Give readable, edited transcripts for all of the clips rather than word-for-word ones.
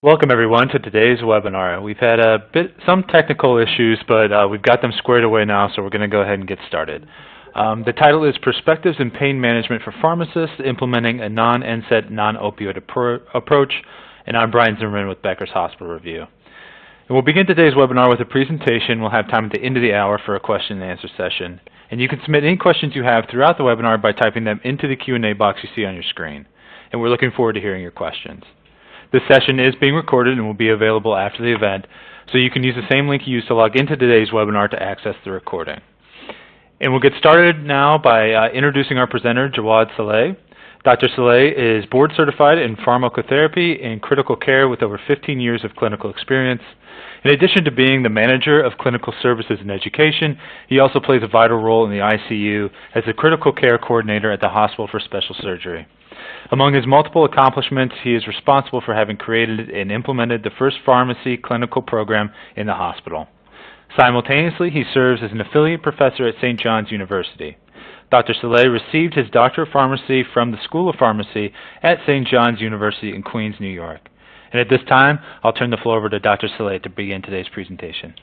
Welcome everyone to today's webinar. We've had some technical issues, but we've got them squared away now, so we're going to go ahead and get started. The title is Perspectives in Pain Management for Pharmacists, Implementing a Non-NSAID Non-Opioid Approach, and I'm Brian Zimmerman with Becker's Hospital Review. And we'll begin today's webinar with a presentation. We'll have time at the end of the hour for a question and answer session. And you can submit any questions you have throughout the webinar by typing them into the Q&A box you see on your screen. And we're looking forward to hearing your questions. This session is being recorded and will be available after the event, so you can use the same link you used to log into today's webinar to access the recording. And we'll get started now by introducing our presenter, Jawad Saleh. Dr. Saleh is board certified in pharmacotherapy and critical care with over 15 years of clinical experience. In addition to being the manager of clinical services and education, he also plays a vital role in the ICU as a critical care coordinator at the Hospital for Special Surgery. Among his multiple accomplishments, he is responsible for having created and implemented the first pharmacy clinical program in the hospital. Simultaneously, he serves as an affiliate professor at St. John's University. Dr. Saleh received his Doctor of Pharmacy from the School of Pharmacy at St. John's University in Queens, New York. And at this time, I'll turn the floor over to Dr. Saleh to begin today's presentation.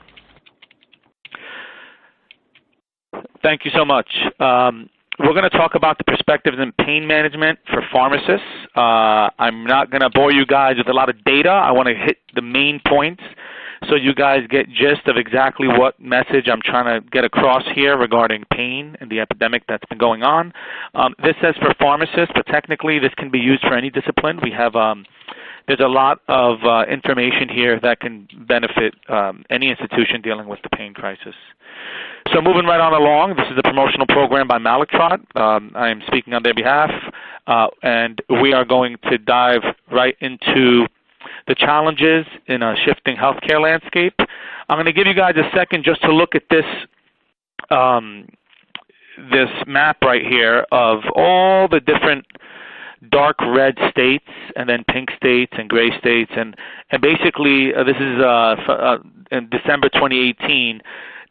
Thank you so much. We're going to talk about the perspectives in pain management for pharmacists. I'm not going to bore you guys with a lot of data. I want to hit the main points so you guys get gist of exactly what message I'm trying to get across here regarding pain and the epidemic that's been going on. This says for pharmacists, but technically this can be used for any discipline. We have there's a lot of information here that can benefit any institution dealing with the pain crisis. So moving right on along, this is a promotional program by Mallinckrodt. I am speaking on their behalf, and we are going to dive right into the challenges in a shifting healthcare landscape. I'm going to give you guys a second just to look at this this map right here of all the different dark red states and then pink states and gray states, and basically this is in December 2018.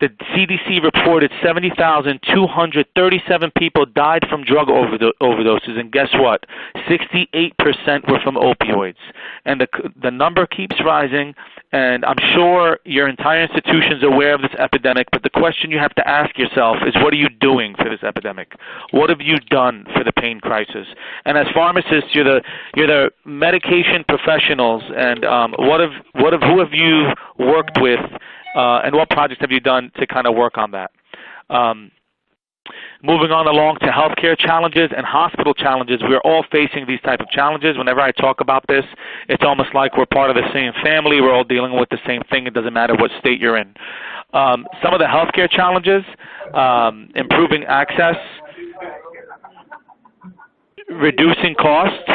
The CDC reported 70,237 people died from drug overdoses, and guess what? 68% were from opioids. And the number keeps rising, and I'm sure your entire institution is aware of this epidemic, but the question you have to ask yourself is, what are you doing for this epidemic? What have you done for the pain crisis? And as pharmacists, you're the medication professionals, and who have you worked with? And what projects have you done to kind of work on that? Moving on along to healthcare challenges and hospital challenges, we're all facing these type of challenges. Whenever I talk about this, it's almost like we're part of the same family. We're all dealing with the same thing. It doesn't matter what state you're in. Some of the healthcare challenges, improving access, reducing cost,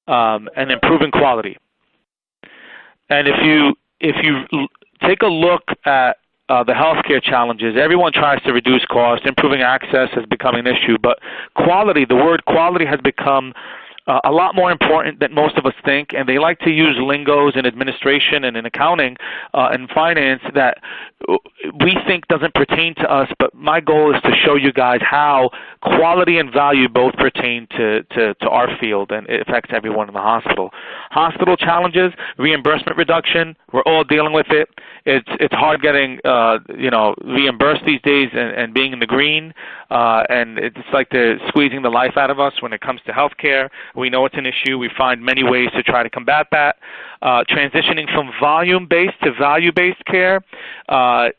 and improving quality. And if you take a look at the healthcare challenges, everyone tries to reduce cost. Improving access has become an issue, but quality, the word quality has become a lot more important than most of us think, and they like to use lingos in administration and in accounting and finance that we think doesn't pertain to us, but my goal is to show you guys how quality and value both pertain to our field, and it affects everyone in the hospital. Hospital challenges, reimbursement reduction, we're all dealing with it. It's hard getting reimbursed these days and being in the green, and it's like they're squeezing the life out of us when it comes to healthcare. We know it's an issue. We find many ways to try to combat that. Transitioning from volume-based to value-based care.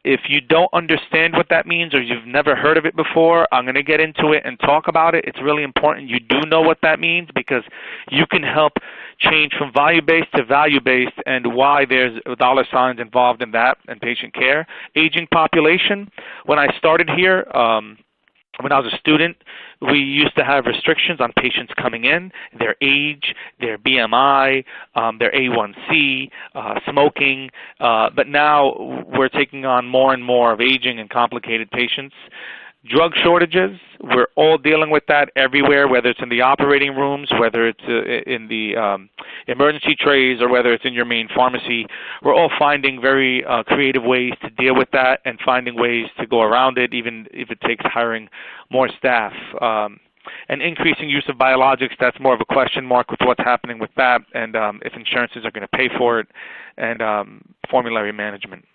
If you don't understand what that means or you've never heard of it before, I'm going to get into it and talk about it. It's really important you do know what that means, because you can help change from value-based to value-based, and why there's dollar signs involved in that and patient care. Aging population. When I started here, when I was a student, we used to have restrictions on patients coming in, their age, their BMI, their A1C, smoking, but now we're taking on more and more of aging and complicated patients. Drug shortages, we're all dealing with that everywhere, whether it's in the operating rooms, whether it's in the emergency trays, or whether it's in your main pharmacy. We're all finding very creative ways to deal with that and finding ways to go around it, even if it takes hiring more staff. and increasing use of biologics, that's more of a question mark with what's happening with that, and if insurances are going to pay for it, and formulary management.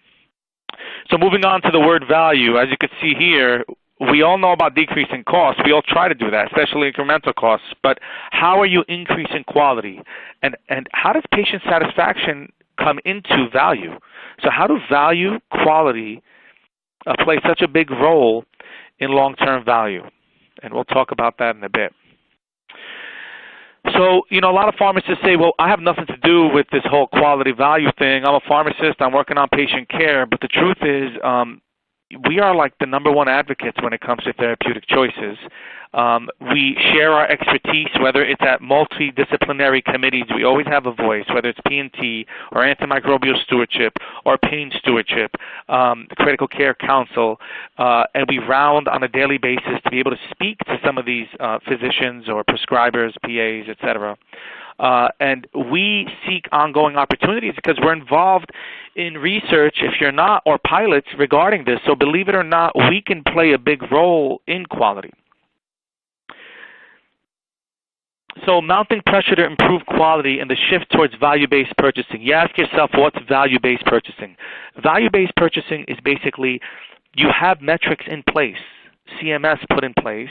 So moving on to the word value, as you can see here, we all know about decreasing costs. We all try to do that, especially incremental costs. But how are you increasing quality? And how does patient satisfaction come into value? So how do value, quality play such a big role in long-term value? And we'll talk about that in a bit. So, a lot of pharmacists say, well, I have nothing to do with this whole quality value thing. I'm a pharmacist. I'm working on patient care. But the truth is, we are like the number one advocates when it comes to therapeutic choices. We share our expertise, whether it's at multidisciplinary committees. We always have a voice, whether it's P&T or antimicrobial stewardship or pain stewardship, the critical care council, and we round on a daily basis to be able to speak to some of these physicians or prescribers, PAs, etc. And we seek ongoing opportunities because we're involved in research, if you're not, or pilots regarding this. So believe it or not, we can play a big role in quality. So mounting pressure to improve quality and the shift towards value-based purchasing. You ask yourself, what's value-based purchasing? Value-based purchasing is basically you have metrics in place, CMS put in place,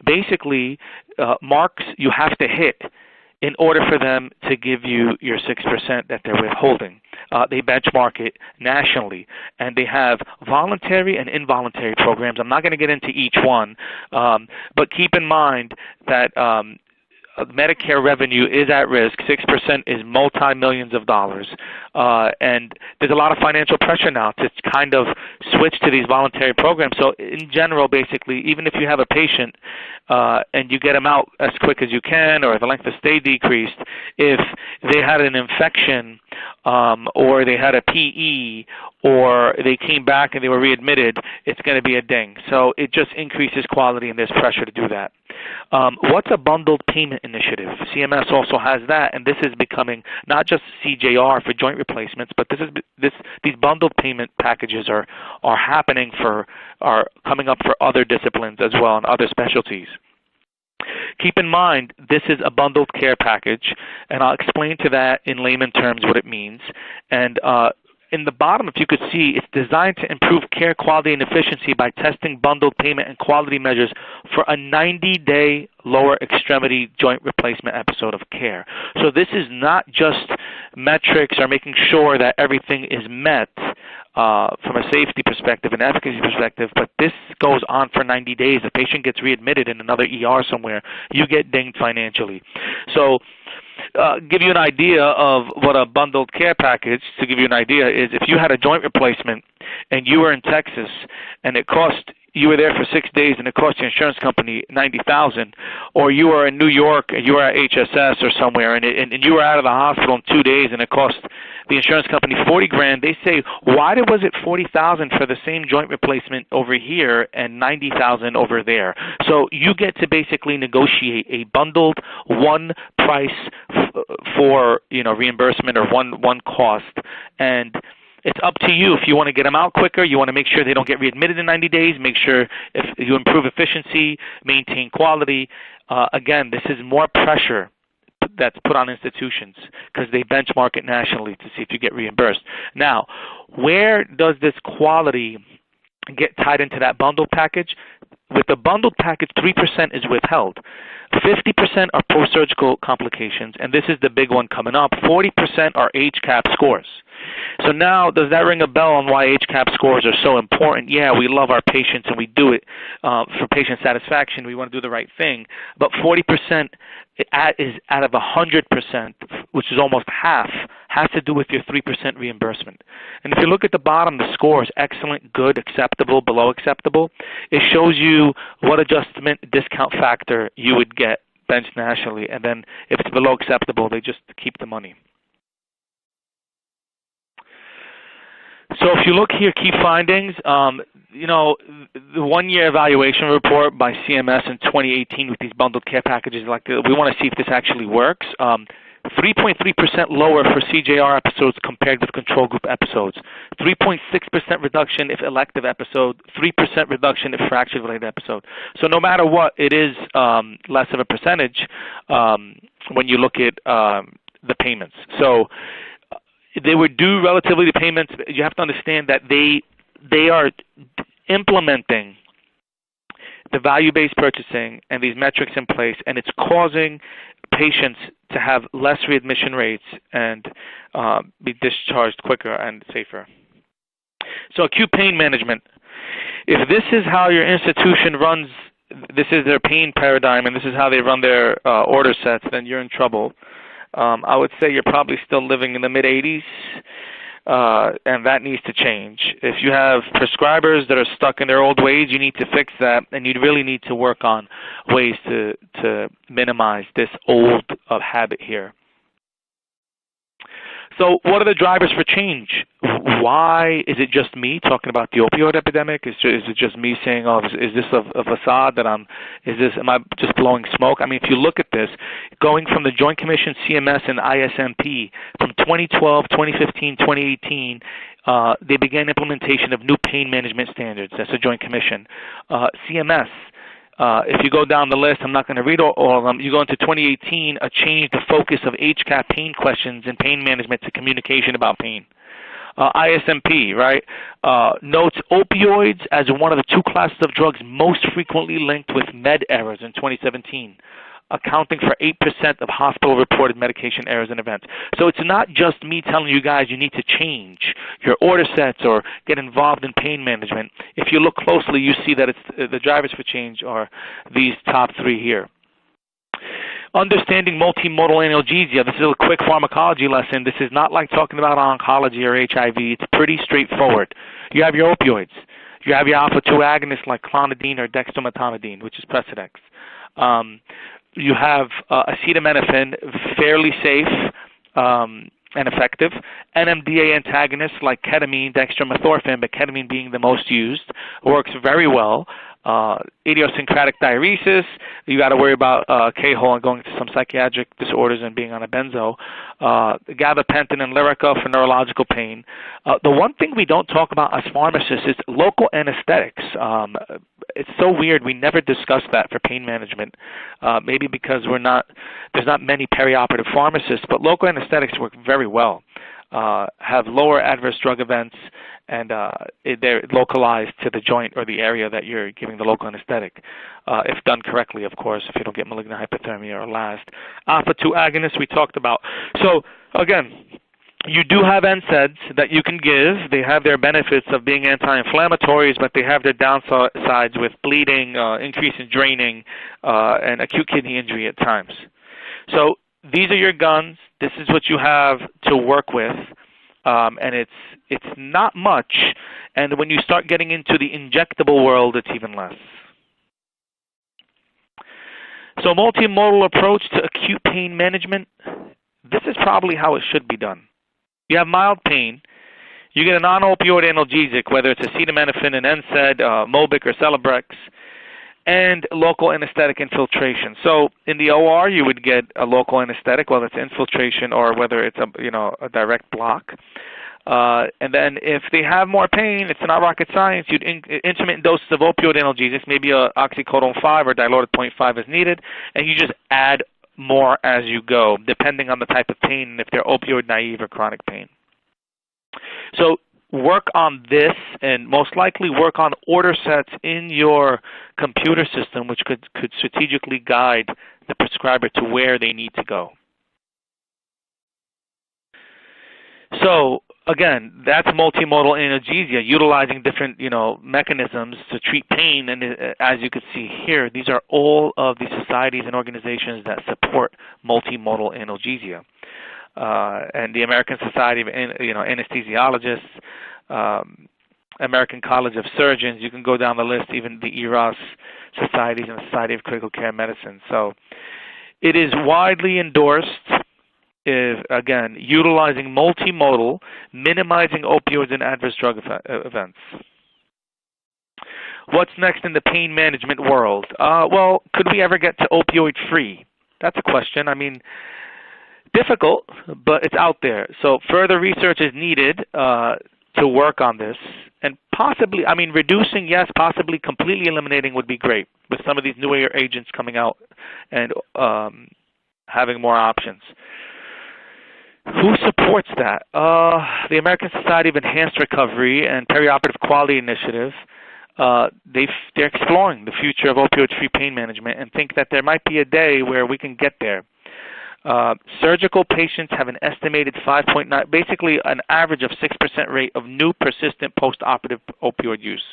basically marks you have to hit in order for them to give you your 6% that they're withholding. They benchmark it nationally, and they have voluntary and involuntary programs. I'm not going to get into each one, but keep in mind that Medicare revenue is at risk. 6% is multi-millions of dollars. And there's a lot of financial pressure now to kind of switch to these voluntary programs. So in general, basically, even if you have a patient and you get them out as quick as you can, or the length of stay decreased, if they had an infection or they had a PE or they came back and they were readmitted, it's going to be a ding. So it just increases quality, and there's pressure to do that. What's a bundled payment initiative? CMS also has that, and this is becoming not just CJR for joint replacements, but these bundled payment packages are coming up for other disciplines as well and other specialties. Keep in mind, this is a bundled care package, and I'll explain to that in layman terms what it means. And in the bottom, if you could see, it's designed to improve care quality and efficiency by testing bundled payment and quality measures for a 90-day lower extremity joint replacement episode of care. So this is not just metrics or making sure that everything is met from a safety perspective and efficacy perspective, but this goes on for 90 days. The patient gets readmitted in another ER somewhere, you get dinged financially. So give you an idea of what a bundled care package, to give you an idea, is if you had a joint replacement and you were in Texas and you were there for 6 days and it cost your insurance company $90,000, or you were in New York and you were at HSS or somewhere and you were out of the hospital in 2 days and it cost the insurance company $40,000, they say, why was it $40,000 for the same joint replacement over here and $90,000 over there? So you get to basically negotiate a bundled one price for reimbursement or one cost, and it's up to you if you want to get them out quicker. You want to make sure they don't get readmitted in 90 days, make sure if you improve efficiency, maintain quality. Again, this is more pressure that's put on institutions because they benchmark it nationally to see if you get reimbursed. Now, where does this quality get tied into that bundled package? With the bundled package, 3% is withheld. 50% are post-surgical complications, and this is the big one coming up. 40% are HCAP scores. So now, does that ring a bell on why HCAP scores are so important? Yeah, we love our patients and we do it for patient satisfaction. We want to do the right thing. But 40% is out of 100%, which is almost half, has to do with your 3% reimbursement. And if you look at the bottom, the scores, excellent, good, acceptable, below acceptable, it shows you what adjustment discount factor you would get benched nationally. And then if it's below acceptable, they just keep the money. So if you look here, key findings, the one-year evaluation report by CMS in 2018 with these bundled care packages, we want to see if this actually works. 3.3% lower for CJR episodes compared with control group episodes, 3.6% reduction if elective episode, 3% reduction if fracture-related episode. So no matter what, it is less of a percentage when you look at the payments. So they were due relatively to payments. You have to understand that they are implementing the value-based purchasing and these metrics in place, and it's causing patients to have less readmission rates and be discharged quicker and safer. So acute pain management. If this is how your institution runs, this is their pain paradigm, and this is how they run their order sets, then you're in trouble. I would say you're probably still living in the mid-'80s, and that needs to change. If you have prescribers that are stuck in their old ways, you need to fix that, and you really need to work on ways to minimize this old habit here. So what are the drivers for change? Why is it just me talking about the opioid epidemic? Is it just me saying, oh, is this a facade that am I just blowing smoke? I mean, if you look at this, going from the Joint Commission, CMS, and ISMP, from 2012, 2015, 2018, they began implementation of new pain management standards. That's the Joint Commission. CMS, if you go down the list, I'm not going to read all of them. You go into 2018, a change the focus of HCAP pain questions and pain management to communication about pain. ISMP, right, notes opioids as one of the two classes of drugs most frequently linked with med errors in 2017, accounting for 8% of hospital-reported medication errors and events. So it's not just me telling you guys you need to change your order sets or get involved in pain management. If you look closely, you see that the drivers for change are these top three here. Understanding multimodal analgesia. This is a quick pharmacology lesson. This is not like talking about oncology or HIV. It's pretty straightforward. You have your opioids. You have your alpha-2 agonists like clonidine or dextrometamidine, which is Precedex. You have acetaminophen, fairly safe and effective. NMDA antagonists like ketamine, dextromethorphan, but ketamine being the most used, works very well. Idiosyncratic diuresis, you got to worry about K-hole and going to some psychiatric disorders and being on a benzo. Gabapentin and Lyrica for neurological pain. The one thing we don't talk about as pharmacists is local anesthetics. It's so weird. We never discuss that for pain management. Maybe because there's not many perioperative pharmacists, but local anesthetics work very well. Have lower adverse drug events, and they're localized to the joint or the area that you're giving the local anesthetic, if done correctly, of course, if you don't get malignant hypothermia or LAST. Alpha-2 agonists we talked about. So, again, you do have NSAIDs that you can give. They have their benefits of being anti-inflammatories, but they have their downsides with bleeding, increase in draining, and acute kidney injury at times. So these are your guns. This is what you have to work with, and it's not much. And when you start getting into the injectable world, it's even less. So multimodal approach to acute pain management, this is probably how it should be done. You have mild pain. You get a non-opioid analgesic, whether it's acetaminophen, an NSAID, Mobic, or Celebrex, and local anesthetic infiltration. So in the OR, you would get a local anesthetic, whether it's infiltration or whether it's a direct block. And then if they have more pain, it's not rocket science. You'd intermittent doses of opioid analgesics, maybe a oxycodone 5 or dilaudid 0.5 is needed, and you just add more as you go, depending on the type of pain and if they're opioid naive or chronic pain. So work on this, and most likely work on order sets in your computer system, which could strategically guide the prescriber to where they need to go. So again, that's multimodal analgesia, utilizing different mechanisms to treat pain. And as you can see here, these are all of the societies and organizations that support multimodal analgesia. And the American Society of Anesthesiologists, American College of Surgeons, you can go down the list, even the EROS societies and the Society of Critical Care Medicine. So it is widely endorsed, again, utilizing multimodal, minimizing opioids and adverse drug events. What's next in the pain management world? Well, could we ever get to opioid-free? That's a question. I mean, difficult, but it's out there. So further research is needed to work on this. And possibly, I mean, reducing, yes, possibly completely eliminating would be great with some of these newer agents coming out and having more options. Who supports that? The American Society of Enhanced Recovery and Perioperative Quality Initiative. They're exploring the future of opioid-free pain management and think that there might be a day where we can get there. Surgical patients have an estimated 5.9, basically an average of 6% rate of new persistent post-operative opioid use.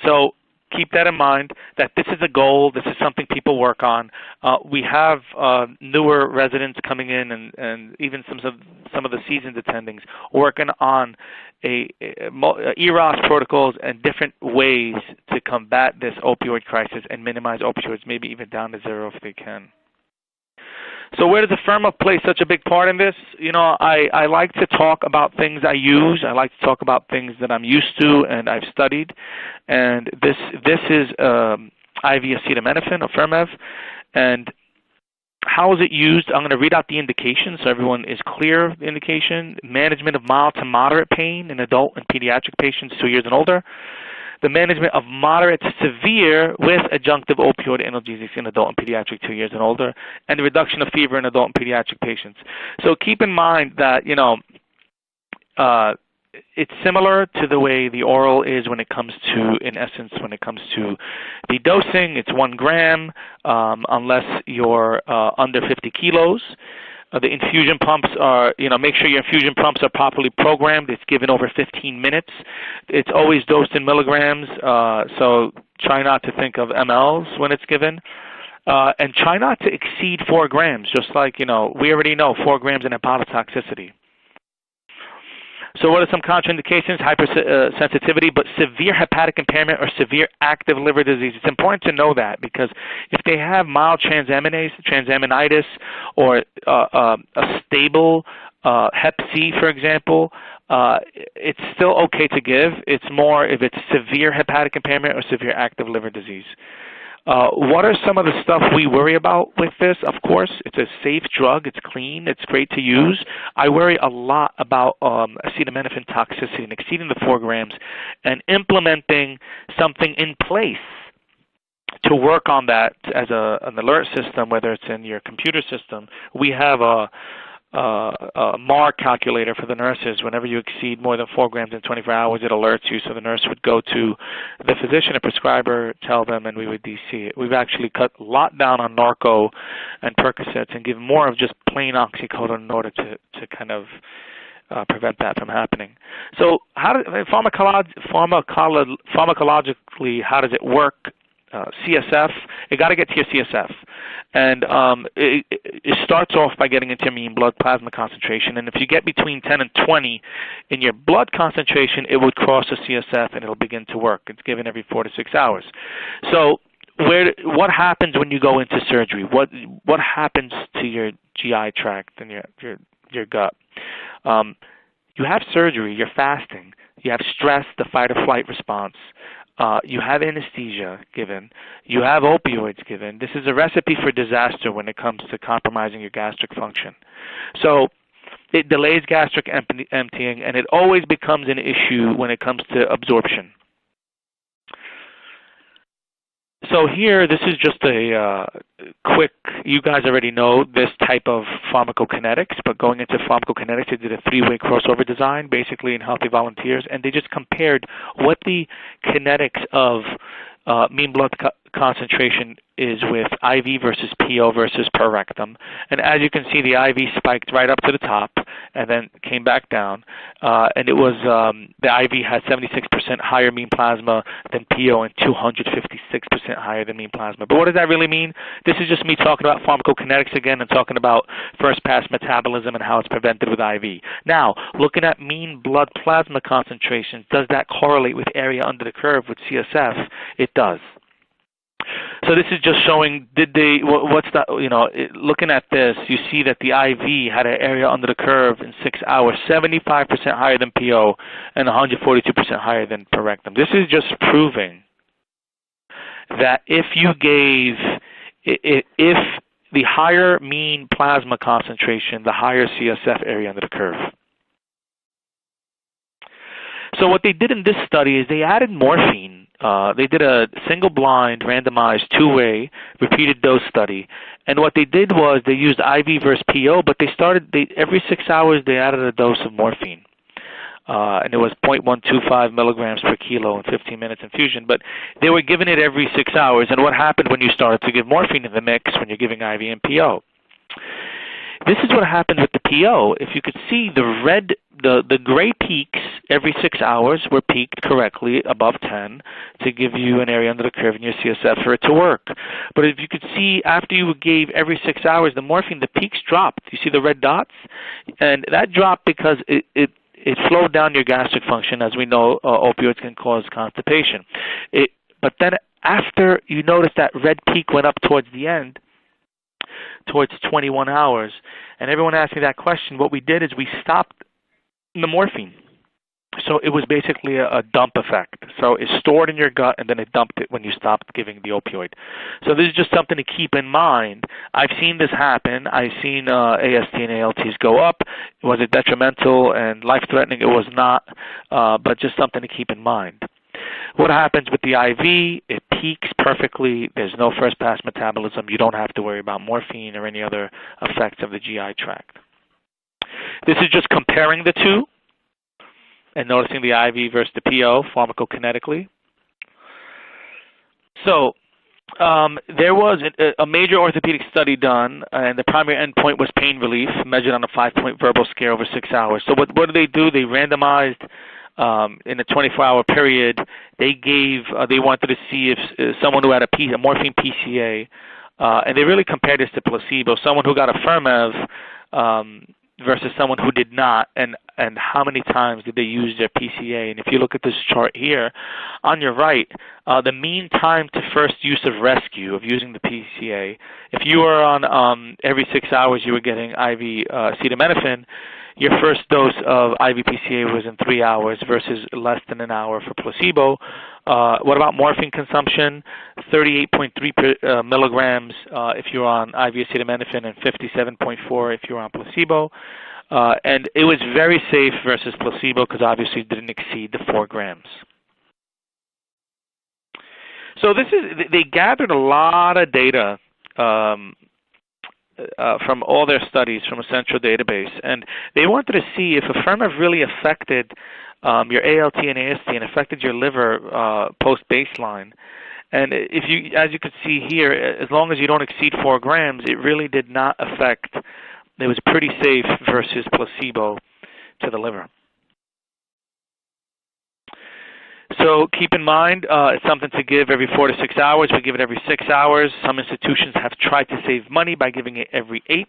So keep that in mind, that this is a goal. This is something people work on. We have newer residents coming in, and even some of the seasoned attendings working on EROS protocols and different ways to combat this opioid crisis and minimize opioids, maybe even down to zero if they can. So where does the PharmA play such a big part in this? You know, I like to talk about things I use. I like to talk about things that I'm used to and I've studied. And this is IV acetaminophen, OFIRMEV. And how is it used? I'm going to read out the indication so everyone is clear. The indication: management of mild to moderate pain in adult and pediatric patients 2 years and older. The management of moderate to severe with adjunctive opioid analgesics in adult and pediatric 2 years and older, and the reduction of fever in adult and pediatric patients. So keep in mind that, you know, it's similar to the way the oral is when it comes to, in essence, when it comes to the dosing. It's 1 gram unless you're under 50 kilos. The infusion pumps are, you know, make sure your infusion pumps are properly programmed. It's given over 15 minutes. It's always dosed in milligrams, so try not to think of mLs when it's given. And try not to exceed 4 grams, just like, you know, we already know 4 grams in hepatotoxicity. So what are some contraindications? Hypersensitivity, but severe hepatic impairment or severe active liver disease. It's important to know that, because if they have mild transaminitis, or a stable Hep C, for example, it's still okay to give. It's more if it's severe hepatic impairment or severe active liver disease. What are some of the stuff we worry about with this? Of course, it's a safe drug. It's clean. It's great to use. I worry a lot about acetaminophen toxicity and exceeding the 4 grams and implementing something in place to work on that as an alert system, whether it's in your computer system. We have a MAR calculator for the nurses. Whenever you exceed more than 4 grams in 24 hours, it alerts you. So the nurse would go to the physician, a prescriber, tell them, and we would DC it. We've actually cut a lot down on narco and Percocets and give more of just plain oxycodone in order to kind of prevent that from happening. So pharmacologically, how does it work? CSF, it got to get to your CSF. And it starts off by getting into your mean blood plasma concentration. And if you get between 10 and 20 in your blood concentration, it would cross the CSF and it'll begin to work. It's given every 4 to 6 hours. So what happens when you go into surgery? What happens to your GI tract and your gut? You have surgery, you're fasting, you have stress, the fight or flight response. You have anesthesia given. You have opioids given. This is a recipe for disaster when it comes to compromising your gastric function. So it delays gastric emptying, and it always becomes an issue when it comes to absorption. So here, this is just a quick, you guys already know this type of pharmacokinetics, but going into pharmacokinetics, they did a 3-way crossover design, basically in healthy volunteers, and they just compared what the kinetics of mean blood concentration is with IV versus PO versus per rectum. And as you can see, the IV spiked right up to the top and then came back down. And it was, the IV had 76% higher mean plasma than PO and 256% higher than mean plasma. But what does that really mean? This is just me talking about pharmacokinetics again and talking about first pass metabolism and how it's prevented with IV. Now, looking at mean blood plasma concentration, does that correlate with area under the curve with CSF? It does. So this is just showing, looking at this, you see that the IV had an area under the curve in 6 hours, 75% higher than PO and 142% higher than per rectum. This is just proving that if the higher mean plasma concentration, the higher CSF area under the curve. So what they did in this study is they added morphine. They did a single-blind, randomized, two-way, repeated dose study. And what they did was they used IV versus PO, but every 6 hours they added a dose of morphine. And it was 0.125 milligrams per kilo in 15 minutes infusion. But they were giving it every 6 hours. And what happened when you started to give morphine in the mix when you're giving IV and PO? This is what happened with the PO. If you could see the gray peaks every 6 hours were peaked correctly above 10 to give you an area under the curve in your CSF for it to work. But if you could see after you gave every 6 hours the morphine, the peaks dropped. You see the red dots? And that dropped because it slowed down your gastric function. As we know, opioids can cause constipation. But then after you notice that red peak went up towards the end, towards 21 hours, and everyone asked me that question, what we did is we stopped the morphine. So it was basically a dump effect. So it's stored in your gut, and then it dumped it when you stopped giving the opioid. So this is just something to keep in mind. I've seen this happen. I've seen AST and ALTs go up. Was it detrimental and life-threatening? It was not, but just something to keep in mind. What happens with the IV? It peaks perfectly. There's no first-pass metabolism. You don't have to worry about morphine or any other effects of the GI tract. This is just comparing the two and noticing the IV versus the PO pharmacokinetically. So there was a major orthopedic study done, and the primary endpoint was pain relief, measured on a 5-point verbal scale over 6 hours. So what did they do? They randomized in a 24-hour period. They wanted to see if someone who had a morphine PCA, and they really compared this to placebo, someone who got OFIRMEV versus someone who did not, and how many times did they use their PCA. And if you look at this chart here, on your right, the mean time to first use of rescue of using the PCA, if you were on every 6 hours you were getting IV acetaminophen, your first dose of IV PCA was in 3 hours versus less than an hour for placebo. What about morphine consumption? 38.3 milligrams if you're on IV acetaminophen and 57.4 if you're on placebo. And it was very safe versus placebo because obviously it didn't exceed the 4 grams. So they gathered a lot of data from all their studies from a central database, and they wanted to see if OFIRMEV really affected your ALT and AST and affected your liver post-baseline. And as you can see here, as long as you don't exceed 4 grams, it really did not affect. It was pretty safe versus placebo to the liver. So keep in mind, it's something to give every 4 to 6 hours. We give it every 6 hours. Some institutions have tried to save money by giving it every 8,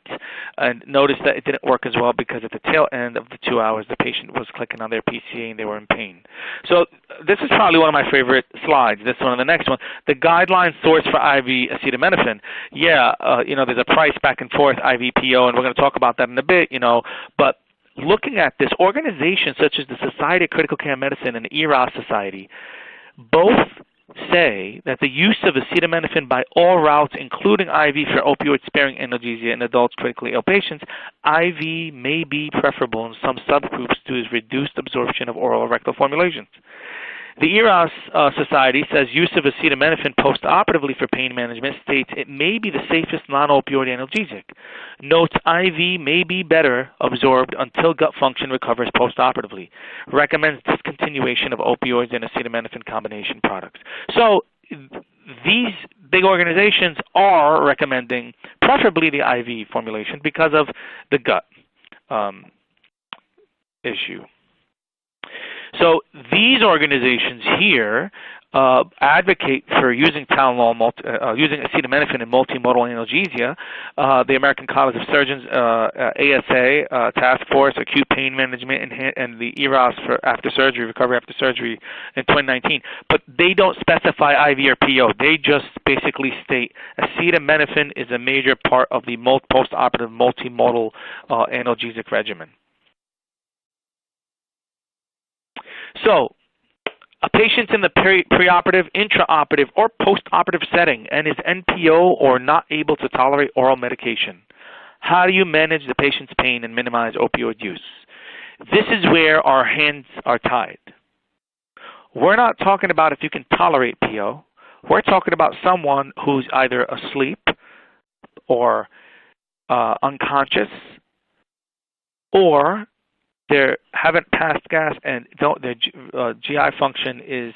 and notice that it didn't work as well because at the tail end of the 2 hours, the patient was clicking on their PCA and they were in pain. So this is probably one of my favorite slides, this one and the next one. The guideline source for IV acetaminophen. Yeah, there's a price back and forth, IV PO, and we're going to talk about that in a bit, but looking at this, organizations such as the Society of Critical Care Medicine and the EROS Society both say that the use of acetaminophen by all routes, including IV for opioid-sparing analgesia in adults critically ill patients, IV may be preferable in some subgroups due to reduced absorption of oral or rectal formulations. The EROS Society says use of acetaminophen post-operatively for pain management states it may be the safest non-opioid analgesic. Notes IV may be better absorbed until gut function recovers post-operatively. Recommends discontinuation of opioids and acetaminophen combination products. So these big organizations are recommending preferably the IV formulation because of the gut issue. So these organizations here advocate for using Tylenol, using acetaminophen in multimodal analgesia. The American College of Surgeons, ASA, Task Force, Acute Pain Management, and the EROS for after surgery, recovery after surgery in 2019. But they don't specify IV or PO. They just basically state acetaminophen is a major part of the post-operative multimodal analgesic regimen. So, patient's in the preoperative, intraoperative, or postoperative setting and is NPO or not able to tolerate oral medication. How do you manage the patient's pain and minimize opioid use? This is where our hands are tied. We're not talking about if you can tolerate PO. We're talking about someone who's either asleep or unconscious, or they haven't passed gas and their GI function is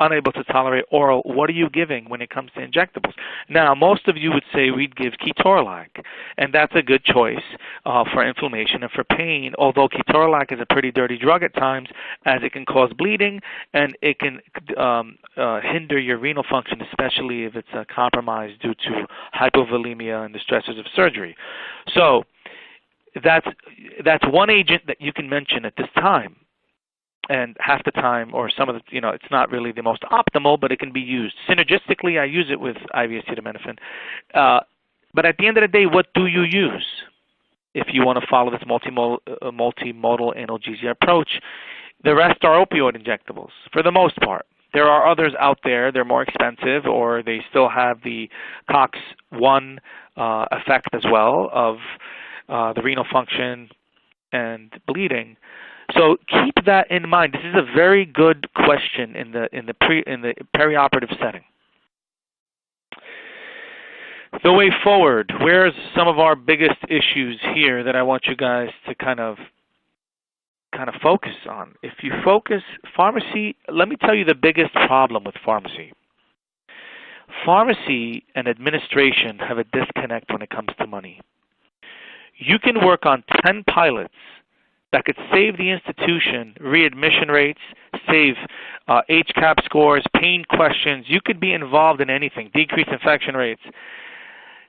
unable to tolerate oral. What are you giving when it comes to injectables? Now, most of you would say we'd give ketorolac, and that's a good choice for inflammation and for pain, although ketorolac is a pretty dirty drug at times, as it can cause bleeding and it can hinder your renal function, especially if it's compromised due to hypovolemia and the stresses of surgery. So that's one agent that you can mention at this time. And half the time, or some of the, it's not really the most optimal, but it can be used. Synergistically, I use it with IV acetaminophen. But at the end of the day, what do you use if you want to follow this multimodal analgesia approach? The rest are opioid injectables, for the most part. There are others out there. They're more expensive, or they still have the COX-1 effect as well of the renal function and bleeding. So keep that in mind. This is a very good question in the perioperative setting. The way forward, where's some of our biggest issues here that I want you guys to kind of focus on? If you focus pharmacy, let me tell you the biggest problem with pharmacy. Pharmacy and administration have a disconnect when it comes to money. You can work on 10 pilots that could save the institution readmission rates, save HCAP scores, pain questions. You could be involved in anything, decrease infection rates.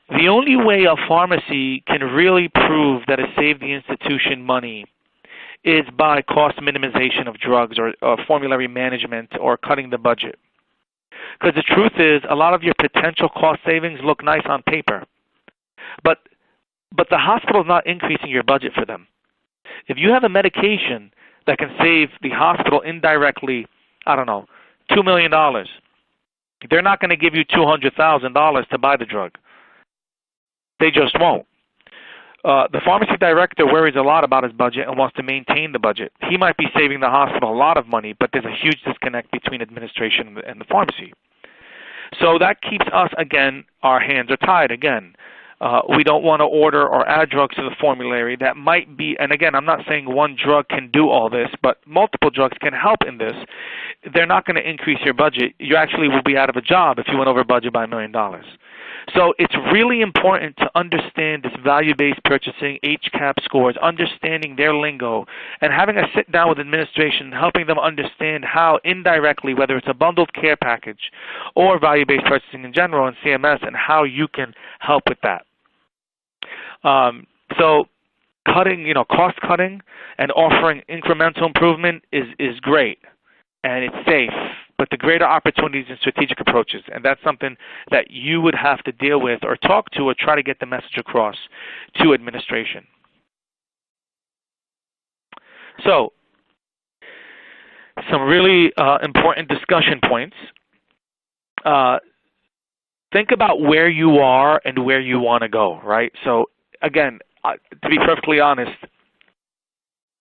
The only way a pharmacy can really prove that it saved the institution money is by cost minimization of drugs or formulary management or cutting the budget. Because the truth is, a lot of your potential cost savings look nice on paper, but the hospital is not increasing your budget for them. If you have a medication that can save the hospital indirectly, I don't know, $2 million, they're not going to give you $200,000 to buy the drug. They just won't. The pharmacy director worries a lot about his budget and wants to maintain the budget. He might be saving the hospital a lot of money, but there's a huge disconnect between administration and the pharmacy. So that keeps us, again, our hands are tied again. We don't want to order or add drugs to the formulary that might be, and again, I'm not saying one drug can do all this, but multiple drugs can help in this. They're not going to increase your budget. You actually will be out of a job if you went over budget by $1 million. So it's really important to understand this value-based purchasing, HCAP scores, understanding their lingo, and having a sit-down with administration, helping them understand how indirectly, whether it's a bundled care package or value-based purchasing in general and CMS, and how you can help with that. So cutting, cost cutting and offering incremental improvement is great, and it's safe. But the greater opportunities in strategic approaches, and that's something that you would have to deal with or talk to or try to get the message across to administration. So, some really important discussion points. Think about where you are and where you want to go, right? So, again, to be perfectly honest,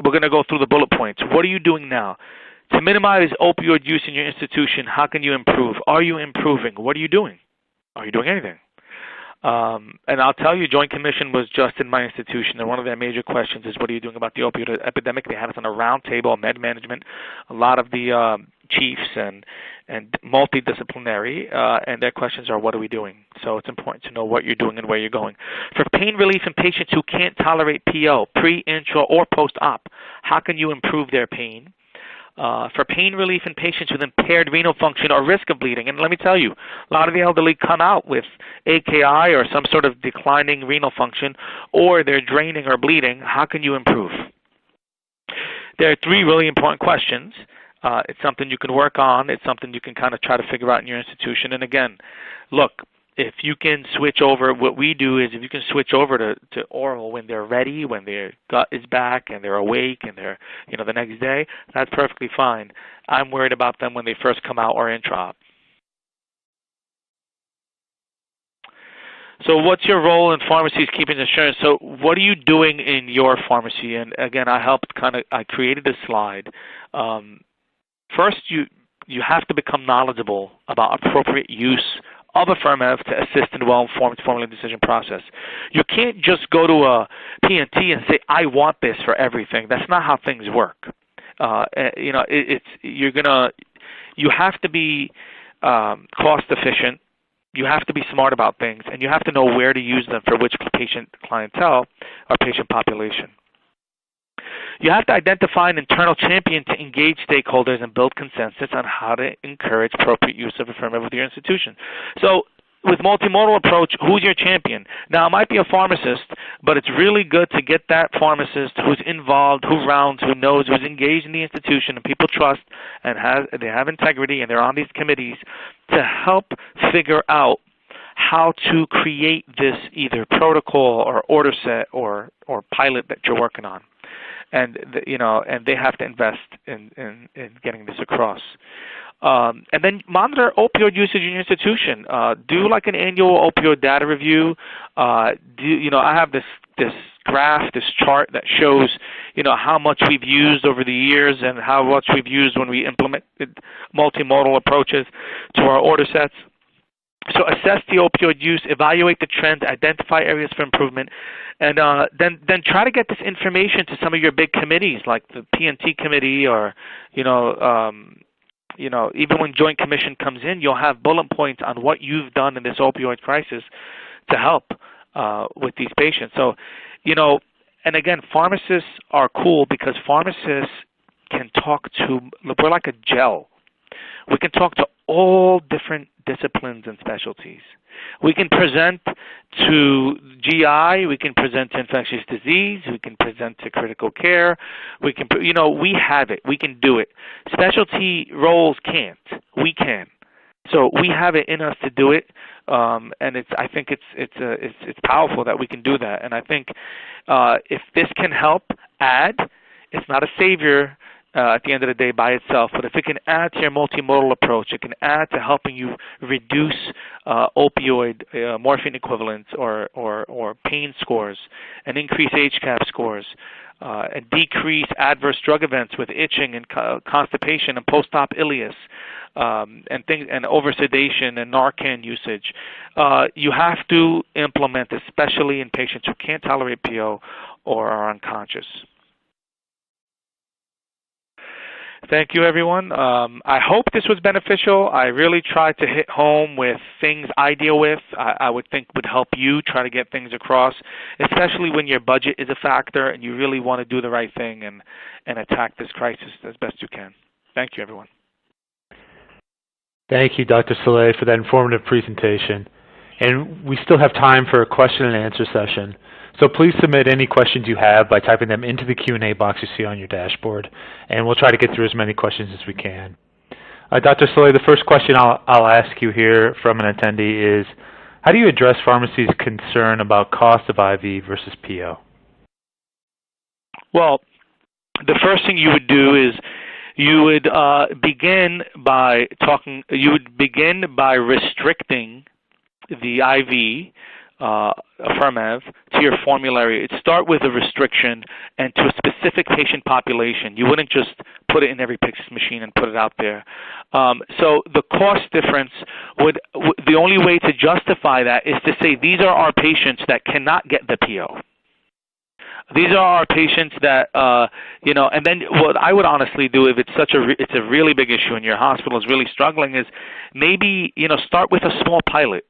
we're going to go through the bullet points. What are you doing now? To minimize opioid use in your institution, how can you improve? Are you improving? What are you doing? Are you doing anything? And I'll tell you, Joint Commission was just in my institution, and one of their major questions is, what are you doing about the opioid epidemic? They had us on a round table, med management, a lot of the chiefs and multidisciplinary, and their questions are, what are we doing? So it's important to know what you're doing and where you're going. For pain relief in patients who can't tolerate PO, pre, intra, or post-op, how can you improve their pain? For pain relief in patients with impaired renal function or risk of bleeding. And let me tell you, a lot of the elderly come out with AKI or some sort of declining renal function, or they're draining or bleeding. How can you improve? There are 3 really important questions. It's something you can work on. It's something you can kind of try to figure out in your institution. And again, look, if you can switch over, what we do is if you can switch over to oral when they're ready, when their gut is back and they're awake and they're, the next day, that's perfectly fine. I'm worried about them when they first come out or intra-op. So what's your role in pharmacies keeping insurance? So what are you doing in your pharmacy? And again, I created a slide. First, you have to become knowledgeable about appropriate use of OFIRMEV to assist in a well-informed formulary decision process. You can't just go to a P&T and say, I want this for everything. That's not how things work. You have to be cost efficient. You have to be smart about things, and you have to know where to use them for which patient clientele or patient population. You have to identify an internal champion to engage stakeholders and build consensus on how to encourage appropriate use of OFIRMEV with your institution. So with multimodal approach, who's your champion? Now, it might be a pharmacist, but it's really good to get that pharmacist who's involved, who rounds, who knows, who's engaged in the institution and people trust and they have integrity and they're on these committees to help figure out how to create this either protocol or order set or pilot that you're working on. And and they have to invest in getting this across. And then monitor opioid usage in your institution. Do like an annual opioid data review. I have this graph, this chart that shows how much we've used over the years and how much we've used when we implemented multimodal approaches to our order sets. So assess the opioid use, evaluate the trend, identify areas for improvement, and then try to get this information to some of your big committees like the P&T committee or even when Joint Commission comes in, you'll have bullet points on what you've done in this opioid crisis to help with these patients. So, and again, pharmacists are cool because pharmacists can talk to, we're like a gel. We can talk to all different disciplines and specialties. We can present to GI, we can present to infectious disease, we can present to critical care, we can, we have it, we can do it. Specialty roles can't, we can. So we have it in us to do it, and I think it's powerful that we can do that. And I think if this can help add, it's not a savior at the end of the day by itself, but if it can add to your multimodal approach, it can add to helping you reduce opioid morphine equivalents or pain scores, and increase HCAP scores, and decrease adverse drug events with itching and constipation and post-op ileus, and things and oversedation and Narcan usage. You have to implement, especially in patients who can't tolerate PO or are unconscious. Thank you, everyone. I hope this was beneficial. I really tried to hit home with things I deal with. I would think would help you try to get things across, especially when your budget is a factor and you really want to do the right thing and attack this crisis as best you can. Thank you, everyone. Thank you, Dr. Saleh, for that informative presentation. And we still have time for a question and answer session. So please submit any questions you have by typing them into the Q&A box you see on your dashboard, and we'll try to get through as many questions as we can. Dr. Saleh, the first question I'll ask you here from an attendee is, how do you address pharmacy's concern about cost of IV versus PO? Well, the first thing you would do is you would begin by restricting the IV OFIRMEV to your formulary. It'd start with a restriction and to a specific patient population. You wouldn't just put it in every Pyxis machine and put it out there. So the cost difference the only way to justify that is to say these are our patients that cannot get the PO. These are our patients that, and then what I would honestly do if it's a really big issue and your hospital is really struggling is maybe, start with a small pilot.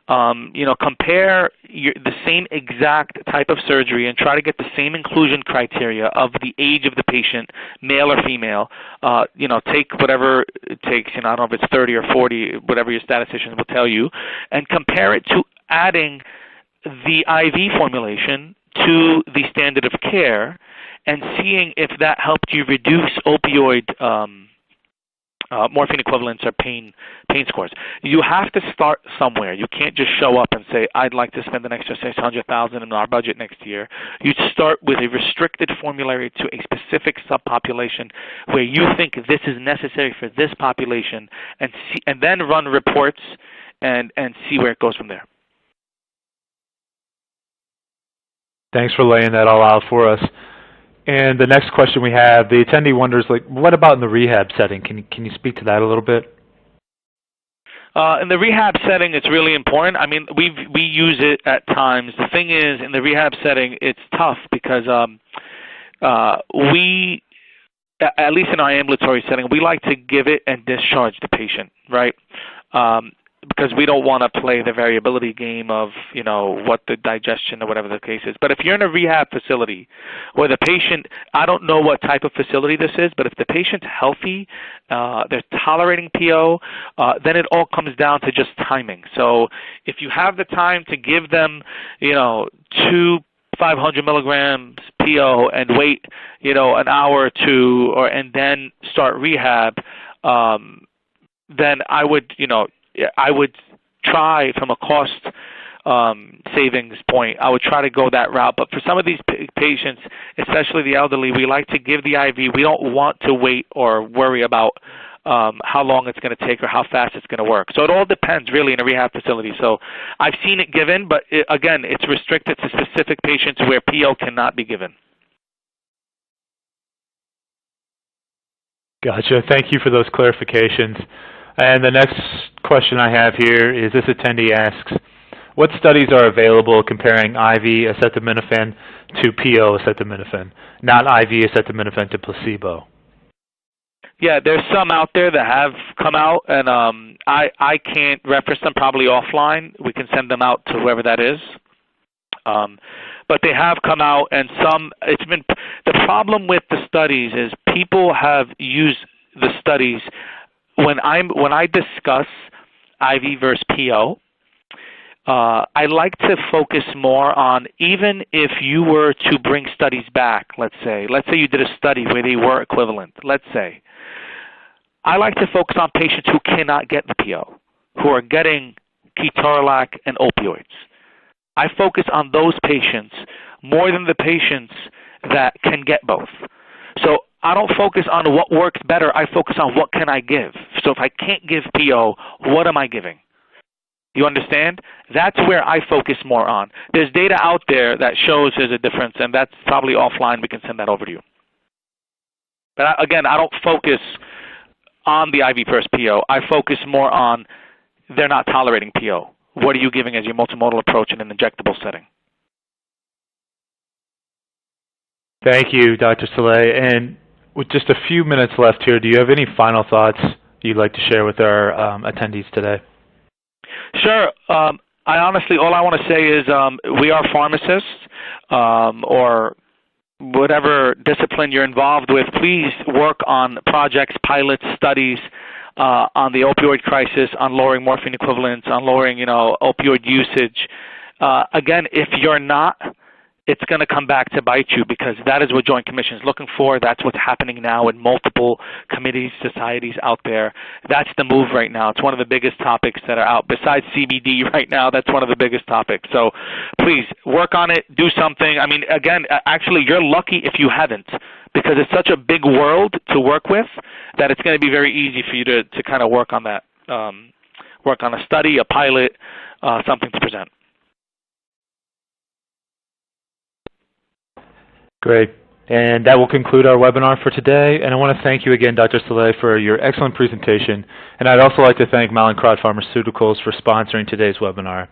Compare the same exact type of surgery and try to get the same inclusion criteria of the age of the patient, male or female. Take whatever it takes, I don't know if it's 30 or 40, whatever your statisticians will tell you, and compare it to adding the IV formulation to the standard of care and seeing if that helped you reduce opioid morphine equivalents or pain scores. You have to start somewhere. You can't just show up and say, I'd like to spend an extra $600,000 in our budget next year. You start with a restricted formulary to a specific subpopulation where you think this is necessary for this population, and then run reports and see where it goes from there. Thanks for laying that all out for us. And the next question we have, the attendee wonders, like, what about in the rehab setting? Can you speak to that a little bit? In the rehab setting, it's really important. I mean, we use it at times. The thing is, in the rehab setting, it's tough because we, at least in our ambulatory setting, we like to give it and discharge the patient, right? Because we don't want to play the variability game of, what the digestion or whatever the case is. But if you're in a rehab facility where the patient, I don't know what type of facility this is, but if the patient's healthy, they're tolerating PO, then it all comes down to just timing. So if you have the time to give them, 2 500 milligrams PO and wait, an hour or two, and then start rehab, then I would try from a cost savings point, I would try to go that route. But for some of these patients, especially the elderly, we like to give the IV. We don't want to wait or worry about how long it's going to take or how fast it's going to work. So it all depends really in a rehab facility. So I've seen it given, but again, it's restricted to specific patients where PO cannot be given. Gotcha. Thank you for those clarifications. And the next question I have here is this attendee asks, what studies are available comparing IV acetaminophen to PO acetaminophen, not IV acetaminophen to placebo? Yeah, there's some out there that have come out, and I can't reference them, probably offline. We can send them out to whoever that is. But they have come out, and the problem with the studies is people have used the studies. When I discuss IV versus PO, I like to focus more on, even if you were to bring studies back, let's say you did a study where they were equivalent, let's say, I like to focus on patients who cannot get the PO, who are getting ketorolac and opioids. I focus on those patients more than the patients that can get both. So I don't focus on what works better. I focus on what can I give. So if I can't give PO, what am I giving? You understand? That's where I focus more on. There's data out there that shows there's a difference, and that's probably offline. We can send that over to you. But again, I don't focus on the IV versus PO. I focus more on they're not tolerating PO. What are you giving as your multimodal approach in an injectable setting? Thank you, Dr. Saleh. And with just a few minutes left here, do you have any final thoughts you'd like to share with our attendees today? Sure. I honestly, all I want to say is we are pharmacists, or whatever discipline you're involved with. Please work on projects, pilots, studies on the opioid crisis, on lowering morphine equivalents, on lowering, opioid usage. Again, if you're not, it's going to come back to bite you, because that is what Joint Commission is looking for. That's what's happening now in multiple committees, societies out there. That's the move right now. It's one of the biggest topics that are out. Besides CBD right now, that's one of the biggest topics. So please work on it, do something. I mean, again, actually, you're lucky if you haven't, because it's such a big world to work with that it's going to be very easy for you to kind of work on that, work on a study, a pilot, something to present. Great. And that will conclude our webinar for today. And I want to thank you again, Dr. Saleh, for your excellent presentation. And I'd also like to thank Mallinckrodt Pharmaceuticals for sponsoring today's webinar.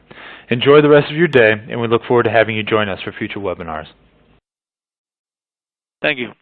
Enjoy the rest of your day, and we look forward to having you join us for future webinars. Thank you.